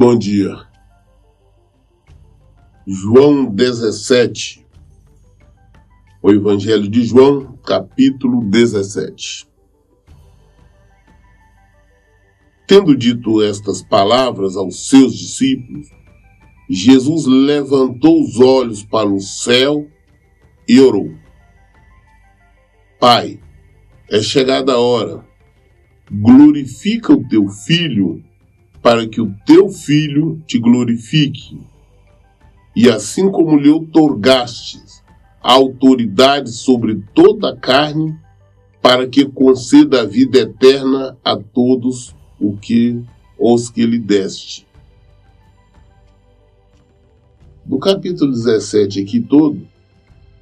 Bom dia. João 17. O Evangelho de João, capítulo 17. Tendo dito estas palavras aos seus discípulos, Jesus levantou os olhos para o céu e orou: Pai, é chegada a hora. Glorifica o teu Filho, para que o teu Filho te glorifique. E assim como lhe outorgastes a autoridade sobre toda a carne, para que conceda a vida eterna a todos os que lhe deste. No capítulo 17 aqui todo,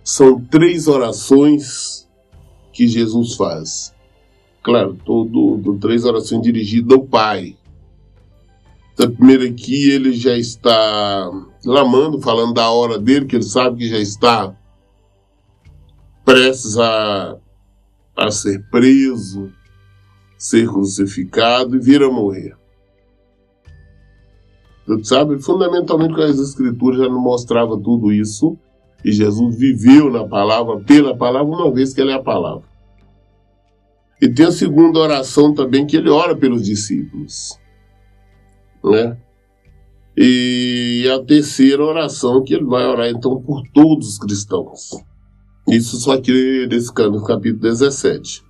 são 3 orações que Jesus faz. Claro, 3 orações dirigidas ao Pai. A primeira aqui, ele já está clamando, falando da hora dele, que ele sabe que já está prestes a ser preso, ser crucificado e vir a morrer. Você sabe, fundamentalmente, que as Escrituras já não mostravam tudo isso, e Jesus viveu na palavra, pela palavra, uma vez que ele é a palavra. E tem a segunda oração também, que ele ora pelos discípulos, né? E a terceira oração, que ele vai orar então por todos os cristãos. Isso só aqui no capítulo 17.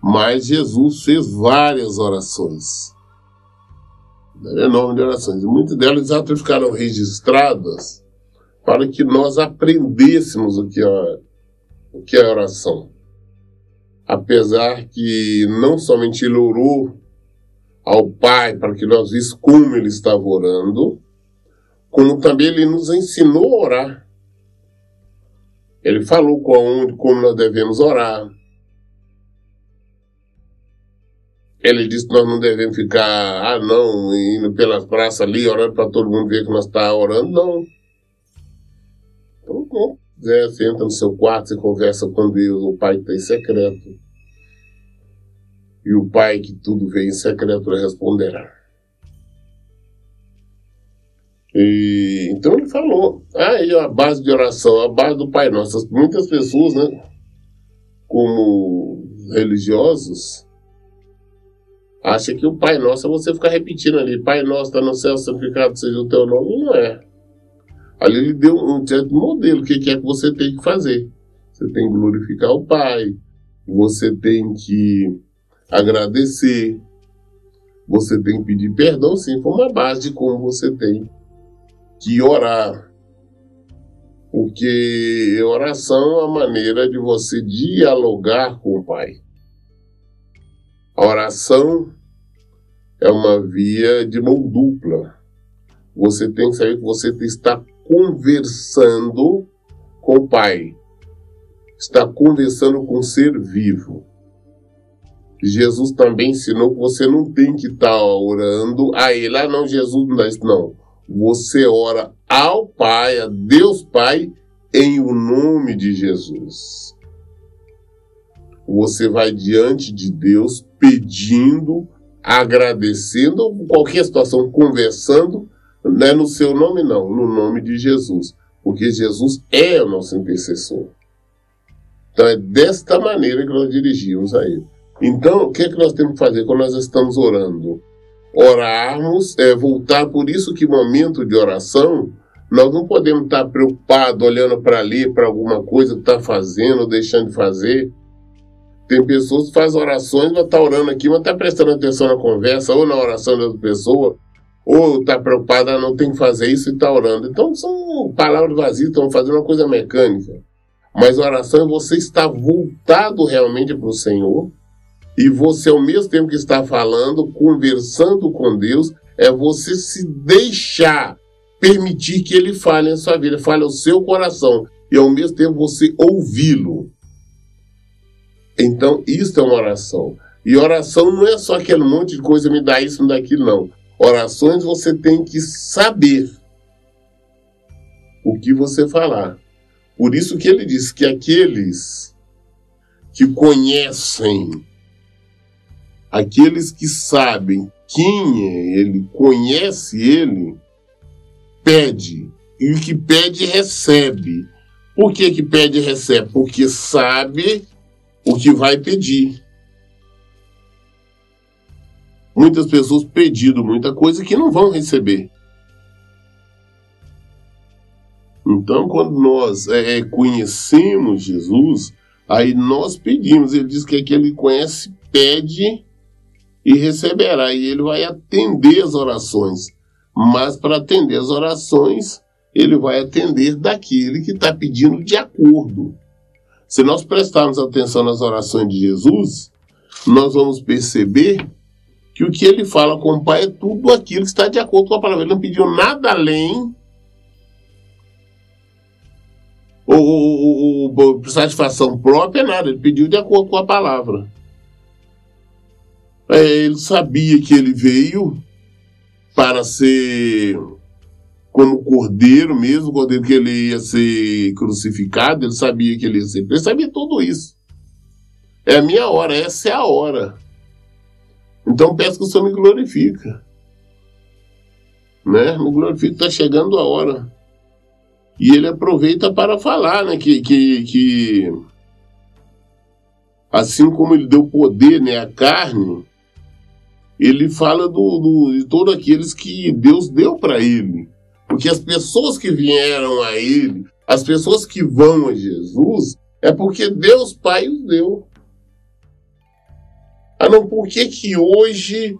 Mas Jesus fez várias orações, enorme de orações, e muitas delas já ficaram registradas para que nós aprendêssemos o que é oração. Apesar que não somente ele orou ao Pai para que nós víssemos como ele estava orando, como também ele nos ensinou a orar. Ele falou como nós devemos orar. Ele disse que nós não devemos ficar, indo pelas praças ali, orando para todo mundo ver que nós estamos orando, não. Então, não. Você entra no seu quarto, você conversa com Deus, o Pai que está em secreto. E o Pai que tudo vê em secreto responderá. Então ele falou, aí a base de oração, a base do Pai Nosso. Muitas pessoas, né, como religiosos, acham que o Pai Nosso é você ficar repetindo ali, Pai Nosso está no céu, santificado seja o teu nome, e não é. Ali ele deu um certo modelo, o que é que você tem que fazer. Você tem que glorificar o Pai, você tem que agradecer, você tem que pedir perdão, sim, foi uma base de como você tem que orar. Porque oração é uma maneira de você dialogar com o Pai. A oração é uma via de mão dupla. Você tem que saber que você está conversando com o Pai. Está conversando com um ser vivo. Jesus também ensinou que você não tem que estar orando a ele. Não, Jesus não dá isso, não. Você ora ao Pai, a Deus Pai, em o nome de Jesus. Você vai diante de Deus pedindo, agradecendo, qualquer situação, conversando, não é no seu nome, não, no nome de Jesus. Porque Jesus é o nosso intercessor. Então é desta maneira que nós dirigimos a ele. Então, o que é que nós temos que fazer quando nós estamos orando? Orarmos, voltar, por isso que momento de oração, nós não podemos estar preocupados, olhando para ali, para alguma coisa que está fazendo ou deixando de fazer. Tem pessoas que fazem orações, mas está orando aqui, mas está prestando atenção na conversa, ou na oração da outra pessoa, ou está preocupada, não tem que fazer isso e está orando. Então, são palavras vazias, estão fazendo uma coisa mecânica. Mas a oração é você estar voltado realmente para o Senhor, e você, ao mesmo tempo que está falando, conversando com Deus, é você se deixar, permitir que Ele fale em sua vida, fale ao seu coração, e ao mesmo tempo você ouvi-lo. Então, isso é uma oração. E oração não é só aquele monte de coisa, me dá isso, me dá aquilo, não. Orações você tem que saber o que você falar. Por isso que ele diz que aqueles que conhecem, aqueles que sabem quem ele conhece ele, pede. E o que pede, recebe. Por que pede e recebe? Porque sabe o que vai pedir. Muitas pessoas pedindo muita coisa que não vão receber. Então, quando nós conhecemos Jesus, aí nós pedimos. Ele diz que aquele que conhece, pede e receberá. E ele vai atender as orações. Mas para atender as orações, ele vai atender daquele que está pedindo de acordo. Se nós prestarmos atenção nas orações de Jesus, nós vamos perceber que o que ele fala com o Pai é tudo aquilo que está de acordo com a palavra. Ele não pediu nada além ou satisfação própria, nada. Ele pediu de acordo com a palavra. Ele sabia que ele veio para ser como cordeiro mesmo, o cordeiro que ele ia ser crucificado, ele sabia que ele ia ser. Ele sabia tudo isso. É a minha hora, essa é a hora. Então peço que o Senhor me glorifica. Né? Me glorifica, está chegando a hora. E ele aproveita para falar, né, que assim como ele deu poder, né, à carne, ele fala de todos aqueles que Deus deu para ele. Porque as pessoas que vieram a ele, as pessoas que vão a Jesus, é porque Deus Pai os deu. Ah, não, por que hoje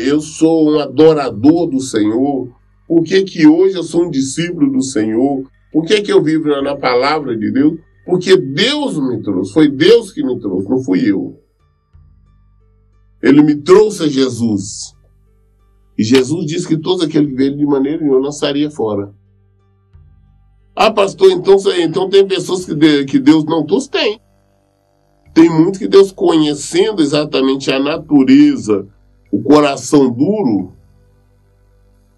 eu sou um adorador do Senhor? Por que hoje eu sou um discípulo do Senhor? Por que eu vivo na palavra de Deus? Porque Deus me trouxe, foi Deus que me trouxe, não fui eu. Ele me trouxe a Jesus. E Jesus disse que todos aqueles que veem de maneira nenhuma lançaria fora. Ah, pastor, então tem pessoas que Deus não trouxe? Tem. Tem muito que Deus, conhecendo exatamente a natureza, o coração duro,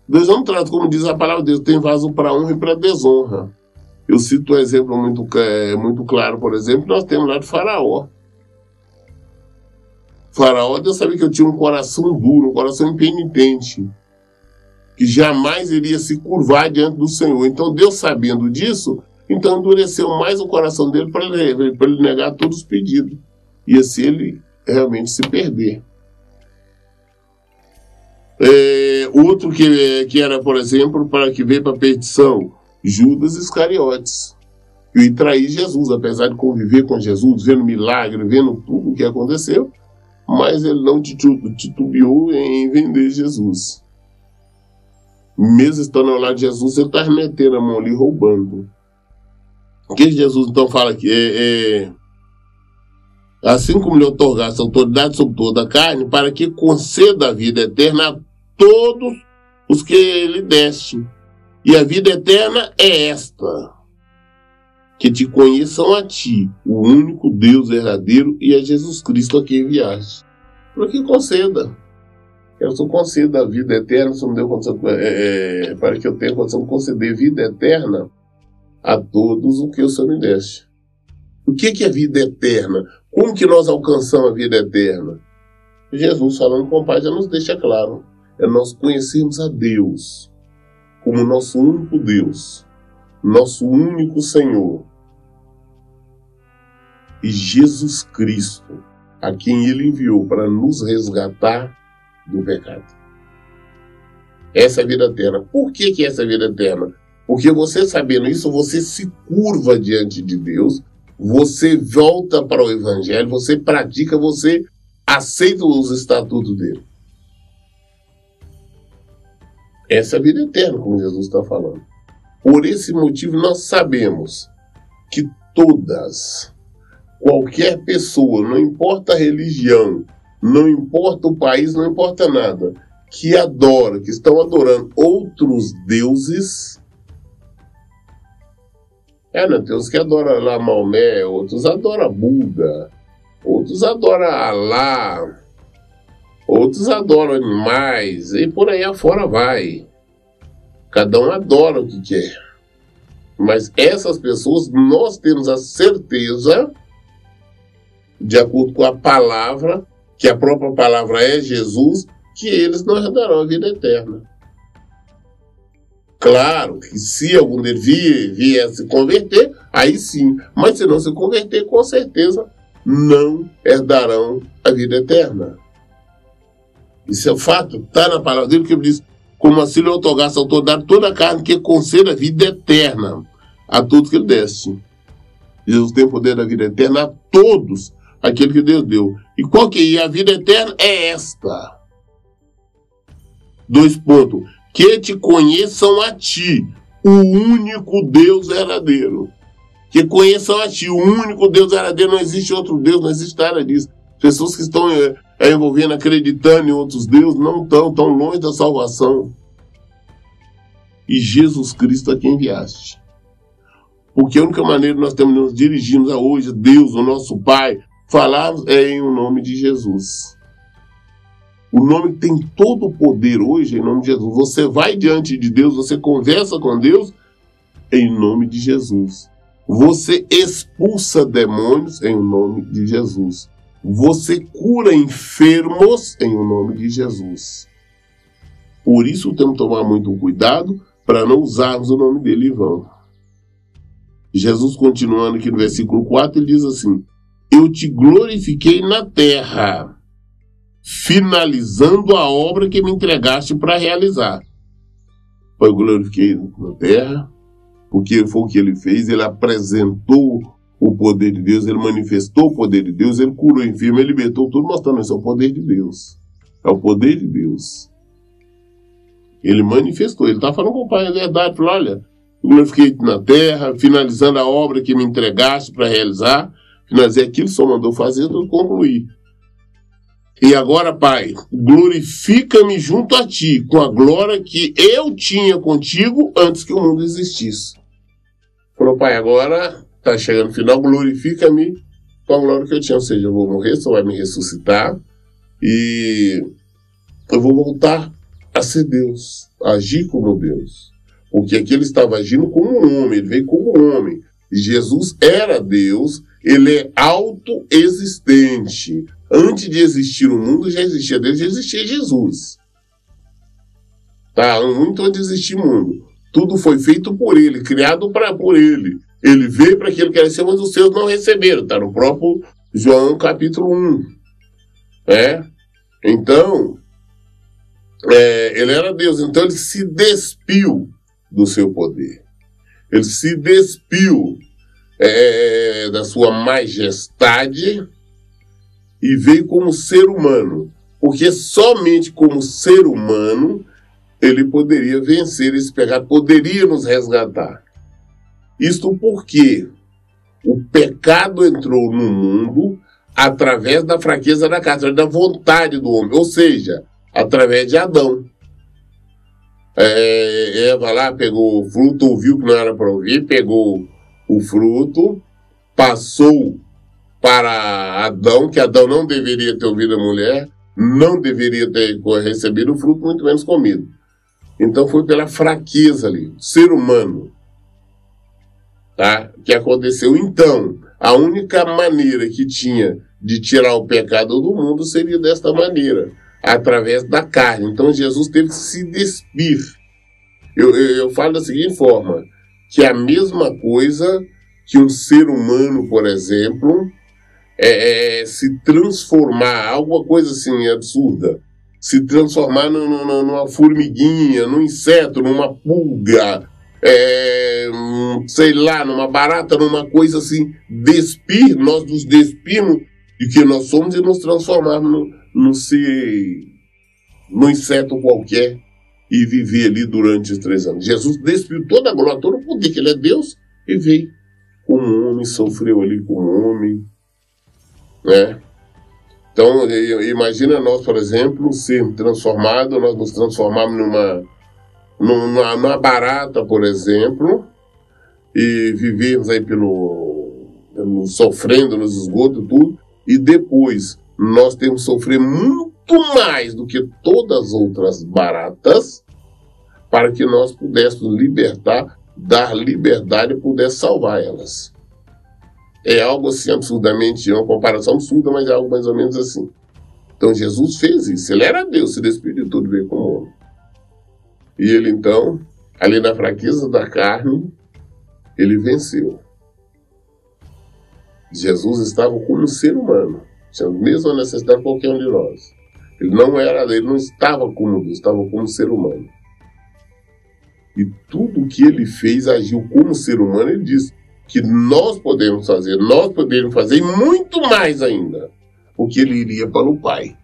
Deus não trata, como diz a palavra de Deus, tem vaso para honra e para desonra. Eu cito um exemplo muito claro, por exemplo, nós temos lá de Faraó. Faraó, Deus sabia que eu tinha um coração duro, um coração impenitente, que jamais iria se curvar diante do Senhor. Então Deus, sabendo disso, então endureceu mais o coração dele para ele negar todos os pedidos. E assim ele realmente se perder. Outro que era, por exemplo, para que veio para a perdição, Judas Iscariotes, que ia trair Jesus, apesar de conviver com Jesus, vendo milagre, vendo tudo o que aconteceu, mas ele não titubeou em vender Jesus. Mesmo estando ao lado de Jesus, ele está metendo a mão ali, roubando. O que Jesus então fala aqui? Assim como lhe otorgasse autoridade sobre toda a carne, para que conceda a vida eterna a todos os que ele deste. E a vida eterna é esta: que te conheçam a ti, o único Deus verdadeiro, e a Jesus Cristo a quem enviaste. Para que conceda. Eu só concedo a vida eterna, se não deu condição, para que eu tenha condição de conceder vida eterna a todos o que o Senhor me deste. O que é vida eterna? Como que nós alcançamos a vida eterna? Jesus, falando com o Pai, já nos deixa claro. É nós conhecermos a Deus como nosso único Deus, nosso único Senhor. E Jesus Cristo, a quem Ele enviou para nos resgatar do pecado. Essa é a vida eterna. Por que essa é a vida eterna? Porque você, sabendo isso, você se curva diante de Deus, você volta para o Evangelho, você pratica, você aceita os estatutos dele. Essa é a vida eterna, como Jesus está falando. Por esse motivo, nós sabemos que qualquer pessoa, não importa a religião, não importa o país, não importa nada, que estão adorando outros deuses. Tem uns que adoram lá Maomé, outros adoram Buda, outros adoram Alá, outros adoram animais, e por aí afora vai. Cada um adora o que quer. Mas essas pessoas, nós temos a certeza, de acordo com a palavra, que a própria palavra é Jesus, que eles não herdarão a vida eterna. Claro que se algum deles vier a se converter, aí sim. Mas se não se converter, com certeza não herdarão a vida eterna. Isso é o fato, está na palavra dele, que ele diz: como assim lhe outorgasse a autoridade toda a carne, que conceda a vida eterna a todos que ele deste. Jesus tem o poder da vida eterna a todos aquele que Deus deu. E qual que é a vida eterna? É esta. 2 pontos. Que te conheçam a ti, o único Deus verdadeiro. Que conheçam a ti, o único Deus verdadeiro. Não existe outro Deus, não existe nada disso. Pessoas que estão envolvendo, acreditando em outros deuses, não estão longe da salvação. E Jesus Cristo a quem enviaste. Porque a única maneira que nós temos de nos dirigirmos a hoje, Deus, o nosso Pai, falarmos é em o nome de Jesus. O nome que tem todo o poder hoje é em nome de Jesus. Você vai diante de Deus, você conversa com Deus em nome de Jesus. Você expulsa demônios em nome de Jesus. Você cura enfermos em nome de Jesus. Por isso temos que tomar muito cuidado para não usarmos o nome dele em vão. Jesus, continuando aqui no versículo 4, ele diz assim: eu te glorifiquei na terra, finalizando a obra que me entregaste para realizar. Eu glorifiquei na terra, porque foi o que ele fez. Ele apresentou o poder de Deus, ele manifestou o poder de Deus, ele curou enfermo, ele libertou tudo, mostrando isso é o poder de Deus. É o poder de Deus. Ele manifestou, ele está falando com o Pai a verdade, falou: olha, eu glorifiquei na terra, finalizando a obra que me entregaste para realizar. Finalizei aquilo que só mandou fazer, eu concluí. E agora, Pai, glorifica-me junto a ti, com a glória que eu tinha contigo antes que o mundo existisse. Falou: Pai, agora está chegando o final, glorifica-me com a glória que eu tinha. Ou seja, eu vou morrer, você vai me ressuscitar e eu vou voltar a ser Deus, a agir como Deus. Porque aqui ele estava agindo como um homem, ele veio como um homem. E Jesus era Deus, ele é autoexistente. Antes de existir o mundo, já existia Deus, já existia Jesus. Tá? Muito antes de existir o mundo. Tudo foi feito por ele, criado por ele. Ele veio para aquilo que era seu, mas os seus não receberam. Está no próprio João capítulo 1. Então, ele era Deus, então ele se despiu do seu poder. Ele se despiu da sua majestade e veio como ser humano, porque somente como ser humano ele poderia vencer esse pecado, poderia nos resgatar. Isto porque o pecado entrou no mundo através da fraqueza da carne, da vontade do homem, ou seja, através de Adão. Eva lá pegou o fruto, ouviu que não era para ouvir, pegou o fruto, passou para Adão, que Adão não deveria ter ouvido a mulher, não deveria ter recebido o fruto, muito menos comido. Então foi pela fraqueza ali, ser humano, tá? Que aconteceu. Então, a única maneira que tinha de tirar o pecado do mundo seria desta maneira, através da carne. Então Jesus teve que se despir. Eu falo da seguinte forma, que é a mesma coisa que um ser humano, por exemplo, se transformar, alguma coisa assim absurda, se transformar numa formiguinha, num inseto, numa pulga, sei lá, numa barata, numa coisa assim, nós nos despimos de que nós somos e nos transformarmos num inseto qualquer e viver ali durante os 3 anos. Jesus despiu toda a glória, todo o poder, que ele é Deus, e veio como um homem, sofreu ali como um homem, né? Então, imagina nós, por exemplo, sermos transformados, nós nos transformarmos numa barata, por exemplo, e vivermos aí sofrendo nos esgotos e tudo, e depois nós temos que sofrer muito mais do que todas as outras baratas para que nós pudéssemos dar liberdade e pudéssemos salvar elas. É algo assim absurdamente, uma comparação absurda, mas é algo mais ou menos assim. Então Jesus fez isso. Ele era Deus, se despiu de tudo e veio como homem. E ele então, ali na fraqueza da carne, ele venceu. Jesus estava como um ser humano, tinha a mesma necessidade de qualquer um de nós. Ele não estava como Deus, estava como ser humano. E tudo que ele fez, agiu como ser humano, ele disse que nós poderíamos fazer e muito mais ainda, porque ele iria para o Pai.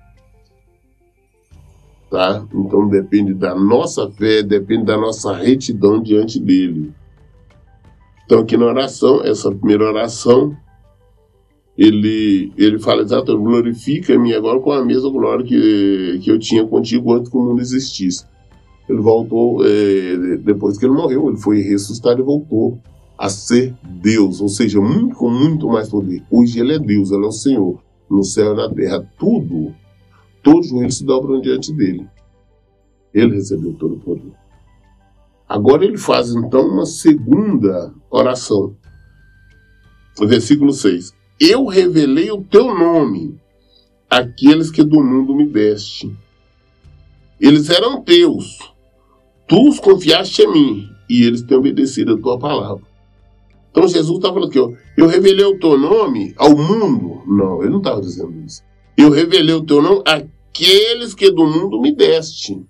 Tá? Então depende da nossa fé, depende da nossa retidão diante dele. Então aqui na oração, essa primeira oração, ele fala exatamente: glorifica-me agora com a mesma glória que eu tinha contigo antes que o mundo existisse. Ele voltou, depois que ele morreu, ele foi ressuscitado e voltou a ser Deus, ou seja, com muito mais poder. Hoje ele é Deus, ele é o Senhor, no céu e na terra, todos os joelhos se dobram diante dele. Ele recebeu todo o poder. Agora ele faz então uma segunda oração. Versículo 6. Eu revelei o teu nome àqueles que do mundo me deste. Eles eram teus. Tu os confiaste em mim e eles têm obedecido a tua palavra. Então Jesus está falando aqui, ó, eu revelei o teu nome ao mundo. Não, ele não estava dizendo isso. Eu revelei o teu nome àqueles que do mundo me deste.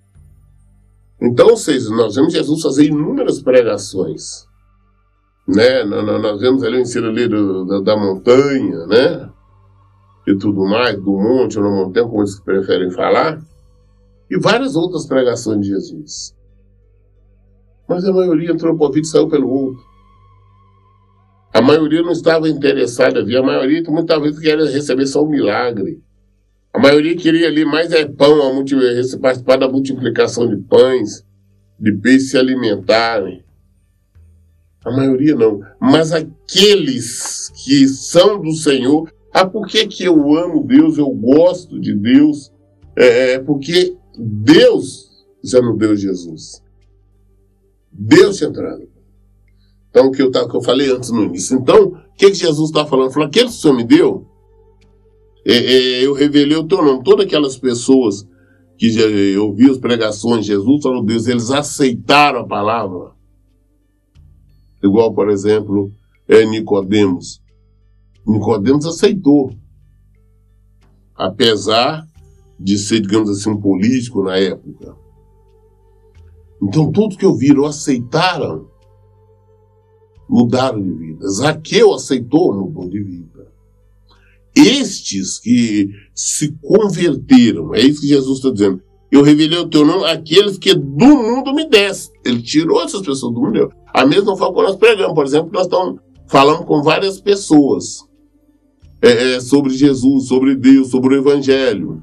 Então, ou seja, nós vemos Jesus fazer inúmeras pregações. Né? Nós vemos ali o ensino ali da montanha, né? E tudo mais, do monte ou na montanha, como eles preferem falar. E várias outras pregações de Jesus. Mas a maioria entrou por ouvido e saiu pelo outro. A maioria não estava interessada ali. A maioria muitas vezes queria receber só um milagre. A maioria queria ali mais pão, participar da multiplicação de pães, de peixes se alimentarem. A maioria não. Mas aqueles que são do Senhor, por que eu amo Deus, eu gosto de Deus? Porque Deus já nos deu Jesus. Deus tinha entrado. Então, o que eu falei antes no início. Então, o que Jesus está falando? Ele falou, aquele que o Senhor me deu, eu revelei o teu nome. Todas aquelas pessoas que já ouviram as pregações de Jesus, falando Deus, eles aceitaram a palavra. Igual, por exemplo, Nicodemos. Nicodemos aceitou. Apesar de ser, digamos assim, um político na época. Então, todos que ouviram, aceitaram, mudaram de vida. Zaqueu aceitou, mudou de vida. Estes que se converteram, é isso que Jesus está dizendo. Eu revelei o teu nome àqueles que do mundo me deste. Ele tirou essas pessoas do mundo. A mesma forma que nós pregamos. Por exemplo, nós estamos falando com várias pessoas sobre Jesus, sobre Deus, sobre o Evangelho.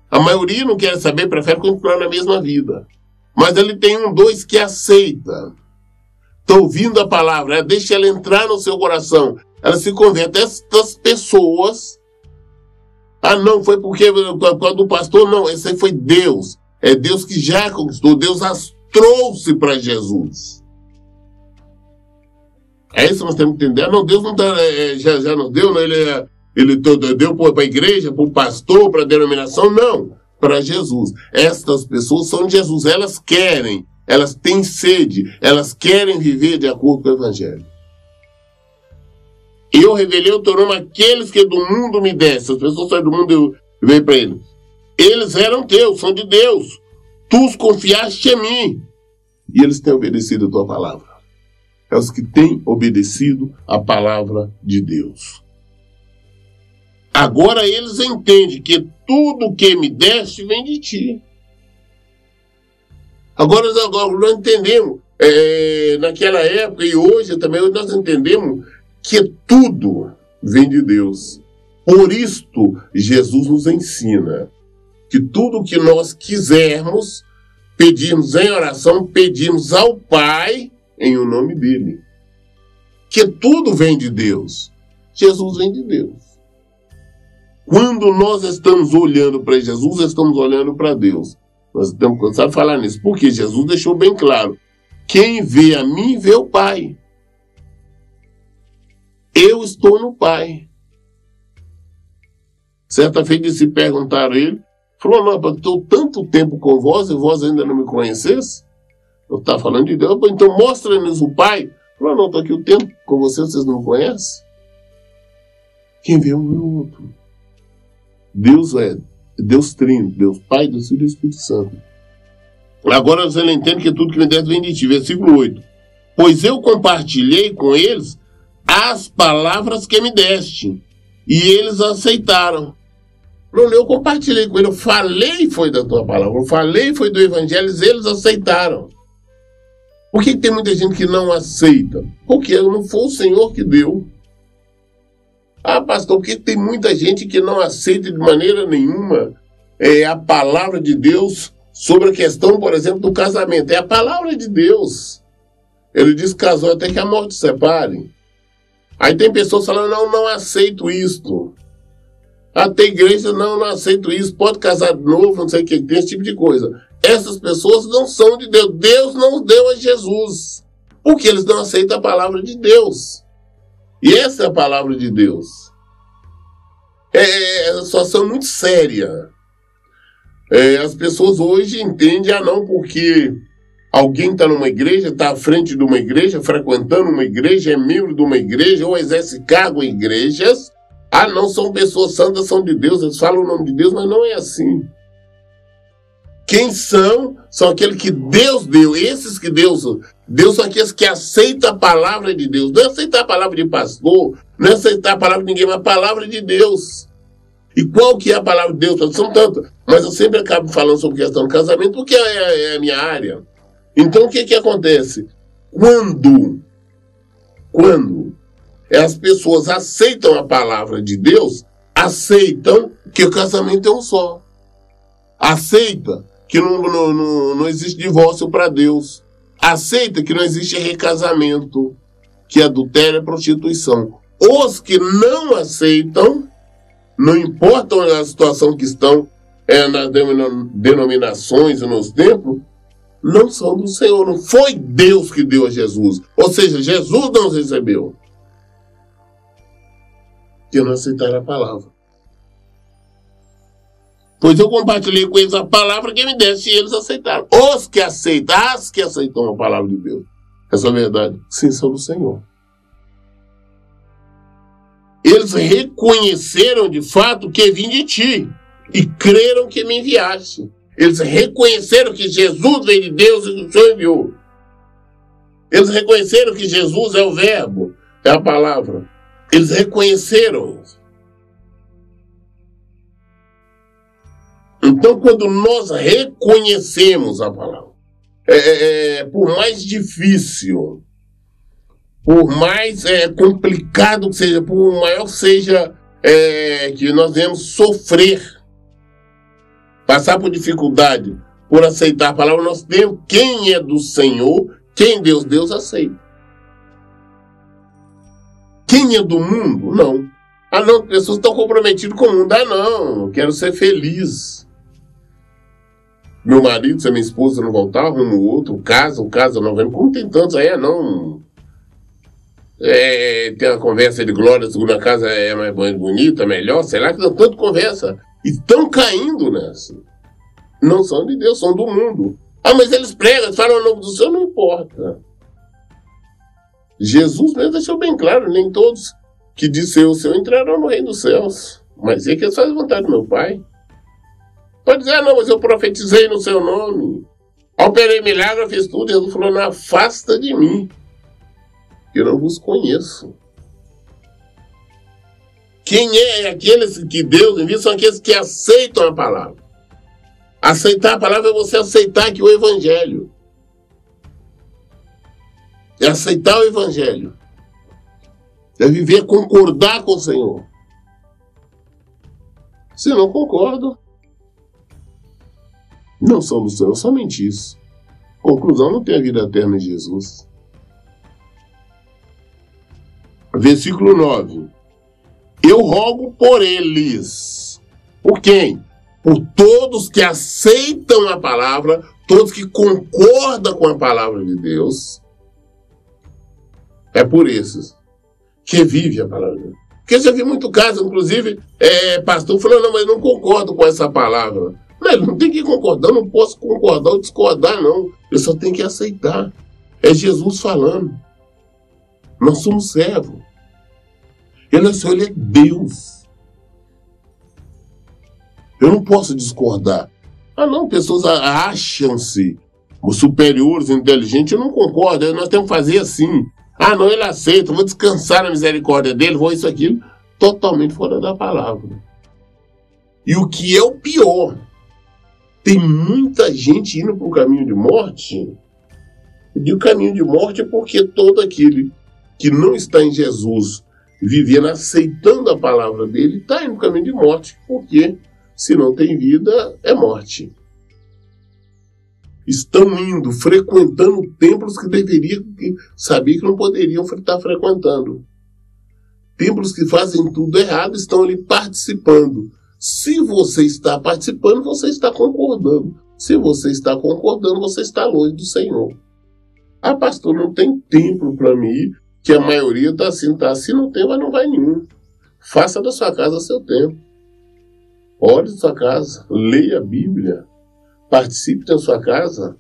A maioria não quer saber, prefere continuar na mesma vida. Mas ele tem dois que aceita. Estão ouvindo a palavra, deixa ela entrar no seu coração. Ela se converte. Estas pessoas... não, foi porque quando o pastor... Não, esse aí foi Deus. É Deus que já conquistou. Deus as trouxe para Jesus. É isso que nós temos que entender. Não, Deus não já nos deu, não, ele deu para a igreja, para o pastor, para a denominação, não, para Jesus. Estas pessoas são de Jesus, elas querem, elas têm sede, elas querem viver de acordo com o Evangelho. Eu revelei o teu nome àqueles que do mundo me deste. As pessoas saem do mundo, eu veio para ele. Eles eram teus, são de Deus. Tu os confiaste em mim. E eles têm obedecido a tua palavra. É os que têm obedecido a palavra de Deus. Agora eles entendem que tudo que me deste vem de ti. Agora nós entendemos, naquela época e hoje também, nós entendemos que tudo vem de Deus. Por isto, Jesus nos ensina que tudo que nós quisermos, pedirmos em oração, pedimos ao Pai em o nome dele. Que tudo vem de Deus. Jesus vem de Deus. Quando nós estamos olhando para Jesus, estamos olhando para Deus. Nós estamos cansados de falar nisso, porque Jesus deixou bem claro: quem vê a mim, vê o Pai. Eu estou no Pai. Certa feita se perguntaram a ele, falou, não, eu estou tanto tempo com vós e vós ainda não me conhecesse? Eu estava falando de Deus, então mostra-nos o Pai. Falou, não, estou aqui o tempo com vocês não me conhecem? Quem vê um é o outro. Deus é Deus Trino, Deus Pai, Deus Filho e Espírito Santo. Agora você entende que tudo que me deste vem de ti. Versículo 8. Pois eu compartilhei com eles as palavras que me deste, e eles aceitaram. Não, eu compartilhei com eles, eu falei foi da tua palavra, eu falei foi do evangelho, eles aceitaram. Por que tem muita gente que não aceita? Porque não foi o Senhor que deu. Ah, pastor, por que tem muita gente que não aceita de maneira nenhuma a palavra de Deus sobre a questão, por exemplo, do casamento? É a palavra de Deus. Ele diz que casou até que a morte separe. Aí tem pessoas falando, não aceito isto. Até igreja, não aceito isso. Pode casar de novo, não sei o que, tem esse tipo de coisa. Essas pessoas não são de Deus. Deus não deu a Jesus. Porque eles não aceitam a palavra de Deus. E essa é a palavra de Deus. É uma situação muito séria. As pessoas hoje entendem, não, porque alguém está numa igreja, está à frente de uma igreja, frequentando uma igreja, é membro de uma igreja, ou exerce cargo em igrejas. Não, são pessoas santas, são de Deus, eles falam o nome de Deus, mas não é assim. Quem são? São aqueles que Deus deu. Esses que Deus são aqueles que aceitam a palavra de Deus. Não é aceitar a palavra de pastor, não é aceitar a palavra de ninguém, mas a palavra de Deus. E qual que é a palavra de Deus? São tantas. Mas eu sempre acabo falando sobre questão do casamento, porque é a minha área. Então o que acontece? Quando as pessoas aceitam a palavra de Deus, aceitam que o casamento é um só. Aceita que não existe divórcio para Deus. Aceita que não existe recasamento, que adultério é prostituição. Os que não aceitam, não importa a situação que estão nas denominações e nos templos, não são do Senhor. Não foi Deus que deu a Jesus. Ou seja, Jesus não recebeu. Que não aceitaram a palavra. Pois eu compartilhei com eles a palavra que me deste e eles aceitaram. Os que aceitam, as que aceitam a palavra de Deus. Essa é a verdade. Sim, são do Senhor. Eles reconheceram de fato que vim de ti e creram que me enviaste. Eles reconheceram que Jesus veio de Deus e que o Senhor enviou. Eles reconheceram que Jesus é o verbo, é a palavra. Eles reconheceram isso. Então, quando nós reconhecemos a palavra, por mais difícil, por mais complicado que seja, por maior que seja que nós devemos sofrer, passar por dificuldade, por aceitar a palavra, nós temos, quem é do Senhor, quem Deus aceita. Quem é do mundo? Não. Não, pessoas estão comprometidas com o mundo. Não, eu quero ser feliz. Meu marido, se a minha esposa não voltar, arrumo outro, casa não vem. Como tem tantos aí, não. Tem uma conversa de glória, a segunda casa é mais bonita, melhor, sei lá, que dão tanto conversa. E estão caindo nessa. Não são de Deus, são do mundo. Mas eles pregam, eles falam o nome do Senhor, não importa. Jesus mesmo deixou bem claro, nem todos que disseram o Senhor entrarão no reino dos céus. Mas é que eles fazem vontade do meu Pai. Pode dizer, não, mas eu profetizei no seu nome. Operei milagre, eu fiz tudo. Jesus falou, não, afasta de mim, que eu não vos conheço. Quem é aqueles que Deus envia? São aqueles que aceitam a palavra. Aceitar a palavra é você aceitar que o Evangelho. É aceitar o Evangelho. É viver, concordar com o Senhor. Se não concordo, não são do Senhor, somente isso. Conclusão, não tem a vida eterna em Jesus. Versículo 9. Eu rogo por eles. Por quem? Por todos que aceitam a palavra, todos que concordam com a palavra de Deus. É por esses que vive a palavra de Deus. Porque eu já vi muito caso, inclusive, pastor falando, não, mas eu não concordo com essa palavra. Não tem que concordar, eu não posso concordar ou discordar, não. Eu só tenho que aceitar. É Jesus falando. Nós somos servos. Ele é Deus. Eu não posso discordar. Não, pessoas acham-se superiores, inteligentes. Eu não concordo, nós temos que fazer assim. Não, ele aceita, vou descansar na misericórdia dele, vou isso, aquilo. Totalmente fora da palavra. E o que é o pior, tem muita gente indo para o caminho de morte. E o caminho de morte é porque todo aquele que não está em Jesus, vivendo, aceitando a palavra dele, está indo para o caminho de morte. Porque se não tem vida, é morte. Estão indo, frequentando templos que deveriam saber que não poderiam estar frequentando. Templos que fazem tudo errado, estão ali participando. Se você está participando, você está concordando. Se você está concordando, você está longe do Senhor. Pastor, não tem templo para mim ir, que a maioria está assim, tá? Se não tem, não vai nenhum. Faça da sua casa seu templo. Ore da sua casa, leia a Bíblia, participe da sua casa.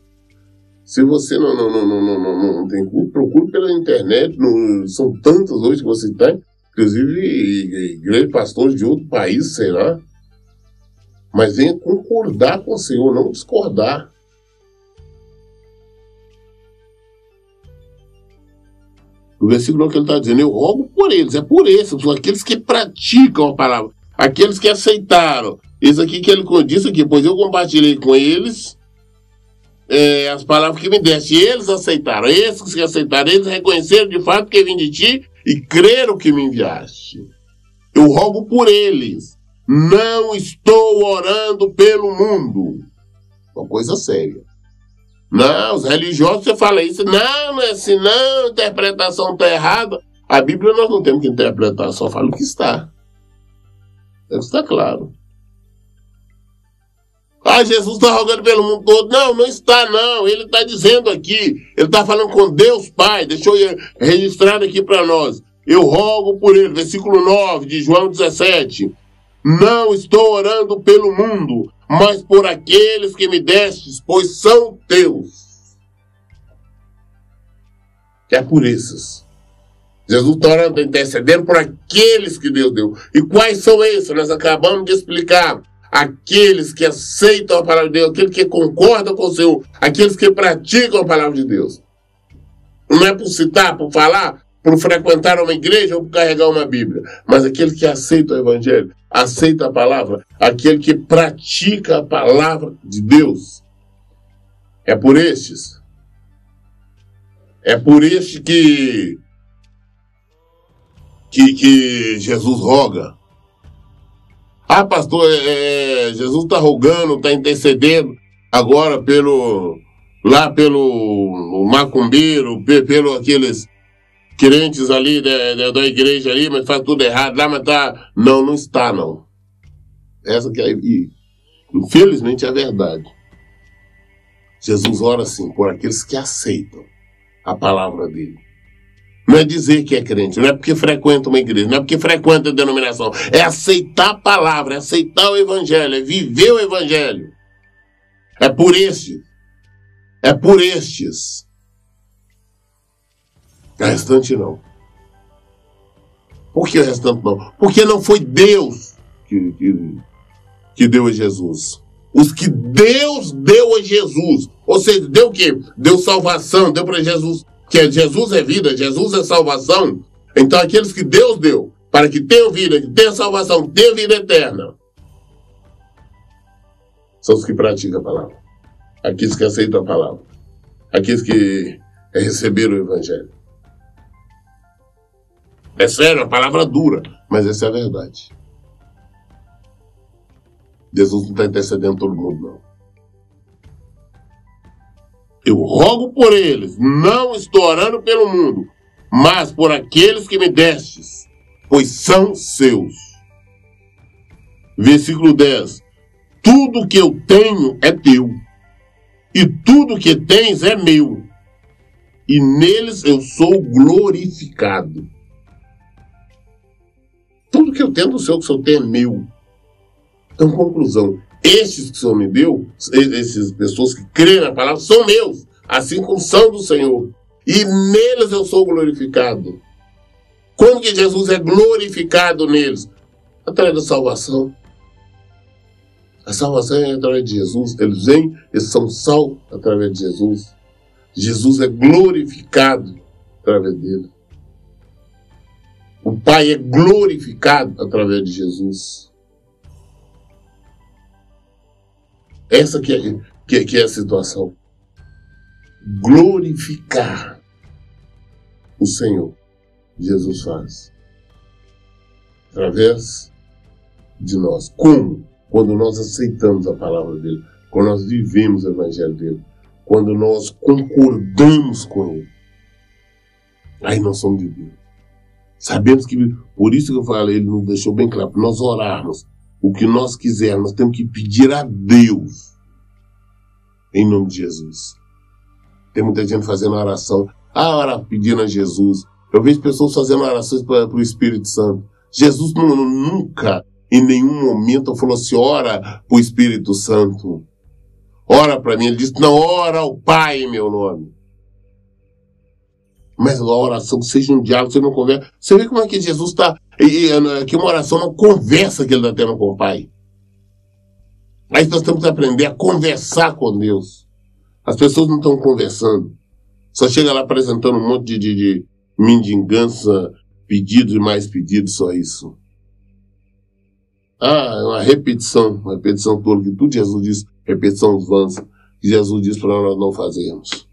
Se você não tem culto, procure pela internet, são tantas hoje que você tem, inclusive igrejas, pastores de outro país, sei lá. Mas venha concordar com o Senhor, não discordar. O versículo que ele está dizendo, eu rogo por eles, é por esses, são aqueles que praticam a palavra, aqueles que aceitaram. Isso aqui que ele disse aqui, pois eu compartilhei com eles as palavras que me deste, e eles aceitaram. Esses que aceitaram, eles reconheceram de fato que vim de ti e creram que me enviaste. Eu rogo por eles. Não estou orando pelo mundo. Uma coisa séria. Não, os religiosos, você fala isso. Não é assim, não, a interpretação está errada. A Bíblia nós não temos que interpretar, só fala o que está. Está claro. Jesus está rogando pelo mundo todo. Não, não está não. Ele está dizendo aqui. Ele está falando com Deus Pai. Deixa eu registrar aqui para nós. Eu rogo por ele. Versículo 9 de João 17. Não estou orando pelo mundo, mas por aqueles que me destes, pois são teus. É por esses. Jesus está orando, intercedendo por aqueles que Deus deu. E quais são esses? Nós acabamos de explicar. Aqueles que aceitam a palavra de Deus, aqueles que concordam com o Senhor, aqueles que praticam a palavra de Deus. Não é por citar, por falar, por frequentar uma igreja ou por carregar uma Bíblia, mas aquele que aceita o Evangelho, aceita a palavra, aquele que pratica a palavra de Deus. É por estes. É por este que Jesus roga. Pastor, Jesus está rogando, está intercedendo agora pelo macumbeiro, pelo aqueles crentes ali da igreja ali, mas faz tudo errado lá, mas tá... Não está, não. Essa que é, infelizmente, é a verdade. Jesus ora assim, por aqueles que aceitam a palavra dele. Não é dizer que é crente, não é porque frequenta uma igreja, não é porque frequenta a denominação. É aceitar a palavra, é aceitar o Evangelho, é viver o Evangelho. É por estes. É por estes. O restante não. Por que o restante não? Porque não foi Deus que deu a Jesus. Os que Deus deu a Jesus. Ou seja, deu o quê? Deu salvação, deu para Jesus. Que Jesus é vida, Jesus é salvação. Então aqueles que Deus deu, para que tenham vida, que tenham salvação, tenham vida eterna, são os que praticam a palavra. Aqueles que aceitam a palavra. Aqueles que receberam o Evangelho. É sério, a palavra dura, mas essa é a verdade. Jesus não está intercedendo todo mundo, não. Eu rogo por eles, não estou orando pelo mundo, mas por aqueles que me destes, pois são seus. Versículo 10. Tudo que eu tenho é teu, e tudo que tens é meu, e neles eu sou glorificado. Tudo que eu tenho do Senhor, que o Senhor tem é meu. Então, conclusão, estes que o Senhor me deu, essas pessoas que creem na palavra, são meus, assim como são do Senhor. E neles eu sou glorificado. Como que Jesus é glorificado neles? Através da salvação. A salvação é através de Jesus. Eles vêm, eles são salvos através de Jesus. Jesus é glorificado através dele. O Pai é glorificado através de Jesus. Essa que é a situação. Glorificar o Senhor. Jesus faz. Através de nós. Como? Quando nós aceitamos a palavra dele. Quando nós vivemos o evangelho dele. Quando nós concordamos com ele. Aí nós somos de Deus. Sabemos que, por isso que eu falei, ele nos deixou bem claro, para nós orarmos o que nós quisermos, nós temos que pedir a Deus, em nome de Jesus. Tem muita gente fazendo oração, pedindo a Jesus. Eu vejo pessoas fazendo orações para o Espírito Santo. Jesus nunca, em nenhum momento, falou assim, ora para o Espírito Santo. Ora para mim. Ele disse, não, ora ao Pai em meu nome. Mas a oração seja um diálogo, você não conversa. Você vê como é que Jesus está... Que uma oração não conversa que ele está tendo com o Pai. Aí nós temos que aprender a conversar com Deus. As pessoas não estão conversando. Só chega lá apresentando um monte de mendigança, pedidos e mais pedidos, só isso. É uma repetição toda, que tudo Jesus diz, repetição vãs, que Jesus diz para nós não fazermos.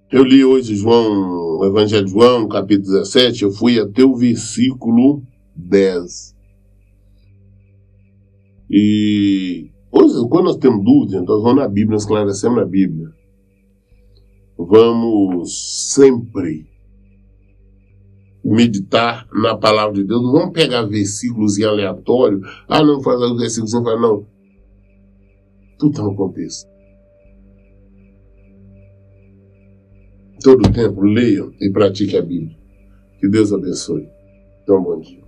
Eu li hoje o Evangelho de João, capítulo 17, eu fui até o versículo 10. E hoje, quando nós temos dúvida, nós vamos na Bíblia, nós esclarecemos na Bíblia. Vamos sempre meditar na palavra de Deus. Não vamos pegar versículos em aleatório. Não faz os versículos, não faz, não. Tudo está no contexto. Todo tempo, leiam e pratiquem a Bíblia. Que Deus abençoe. Então, bom dia.